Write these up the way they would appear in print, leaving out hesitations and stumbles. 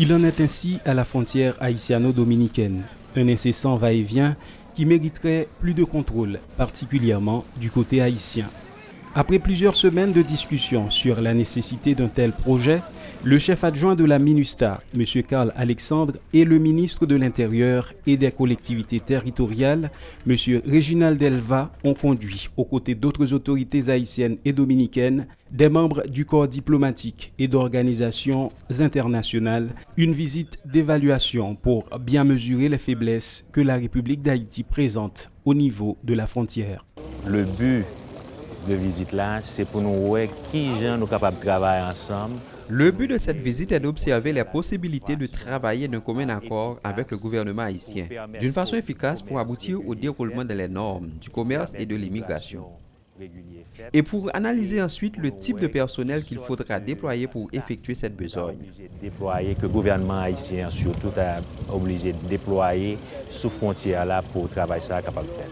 Il en est ainsi à la frontière haïtiano-dominicaine, un incessant va-et-vient qui mériterait plus de contrôle, particulièrement du côté haïtien. Après plusieurs semaines de discussion sur la nécessité d'un tel projet, le chef adjoint de la MINUSTAH, M. Karl Alexandre, et le ministre de l'Intérieur et des collectivités territoriales, M. Réginald Delva, ont conduit, aux côtés d'autres autorités haïtiennes et dominicaines, des membres du corps diplomatique et d'organisations internationales, une visite d'évaluation pour bien mesurer les faiblesses que la République d'Haïti présente au niveau de la frontière. Le but de visite là, c'est pour nous voir qui gens nous capables de travailler ensemble. Le but de cette visite est d'observer les possibilités de travailler d'un commun accord avec le gouvernement haïtien, d'une façon efficace pour aboutir au déroulement des normes du commerce et de l'immigration. Et pour analyser ensuite le type de personnel qu'il faudra déployer pour effectuer cette besogne. Déployer que le gouvernement haïtien surtout est obligé de déployer sous frontière là pour travailler ça capable de faire.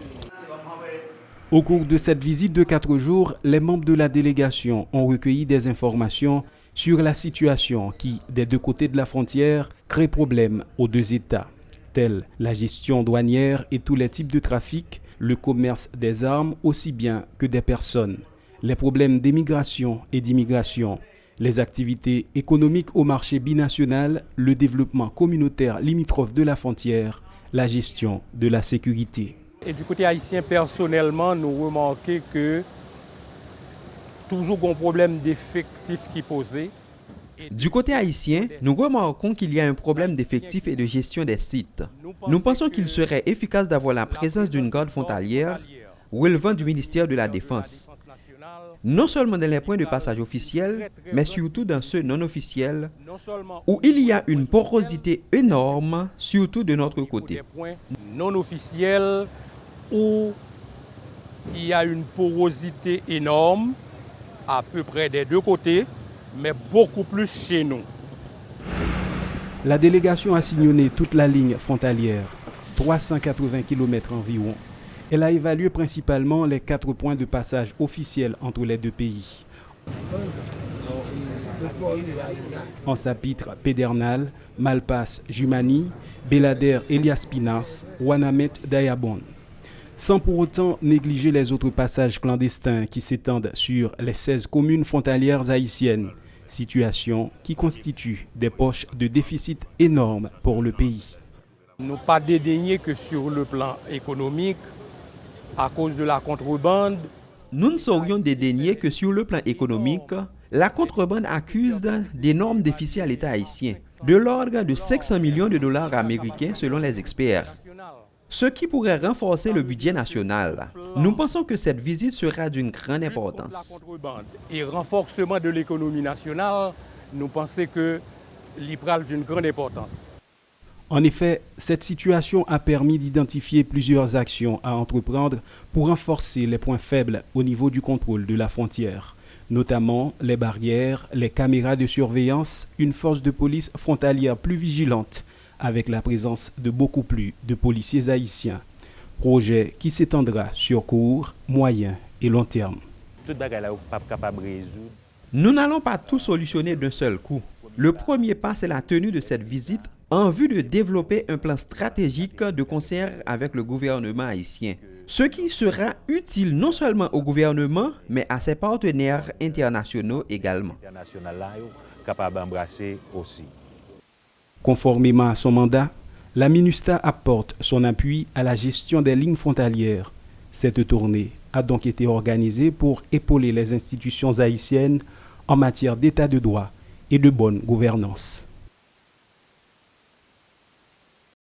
Au cours de cette visite de 4 jours, les membres de la délégation ont recueilli des informations sur la situation qui, des deux côtés de la frontière, crée problème aux deux États, tels la gestion douanière et tous les types de trafic, le commerce des armes aussi bien que des personnes, les problèmes d'émigration et d'immigration, les activités économiques au marché binational, le développement communautaire limitrophe de la frontière, la gestion de la sécurité. Et du côté haïtien, personnellement, nous remarquons que toujours un problème d'effectifs qui est posé. Du côté haïtien, nous remarquons qu'il y a un problème d'effectifs et de gestion des sites. Nous pensons qu'il serait efficace d'avoir la présence d'une garde frontalière relevant du ministère de la Défense. Non seulement dans les points de passage officiels, mais surtout dans ceux non officiels, où il y a une porosité énorme, surtout de notre côté. Non officiels, où il y a une porosité énorme, à peu près des deux côtés, mais beaucoup plus chez nous. La délégation a sillonné toute la ligne frontalière, 380 km environ. Elle a évalué principalement les 4 points de passage officiels entre les deux pays. En Sapitre, Pédernal, Malpasse, Jumani, Belader, Elias Pinas, Ouanamet, Dayabon. Sans pour autant négliger les autres passages clandestins qui s'étendent sur les 16 communes frontalières haïtiennes, situation qui constitue des poches de déficit énormes pour le pays. Nous pas dédaigner que sur le plan économique, à cause de la contrebande. Nous ne saurions dédaigner que sur le plan économique, la contrebande accuse d'énormes déficits à l'État haïtien, de l'ordre de 500 millions de dollars américains selon les experts, ce qui pourrait renforcer le budget national. Nous pensons que cette visite sera d'une grande importance. Et renforcement de l'économie nationale, nous pensons que l'IPRAL d'une grande importance. En effet, cette situation a permis d'identifier plusieurs actions à entreprendre pour renforcer les points faibles au niveau du contrôle de la frontière, notamment les barrières, les caméras de surveillance, une force de police frontalière plus vigilante, avec la présence de beaucoup plus de policiers haïtiens. Projet qui s'étendra sur court, moyen et long terme. Nous n'allons pas tout solutionner d'un seul coup. Le premier pas, c'est la tenue de cette visite en vue de développer un plan stratégique de concert avec le gouvernement haïtien. Ce qui sera utile non seulement au gouvernement, mais à ses partenaires internationaux également. Conformément à son mandat, la MINUSTAH apporte son appui à la gestion des lignes frontalières. Cette tournée a donc été organisée pour épauler les institutions haïtiennes en matière d'état de droit et de bonne gouvernance.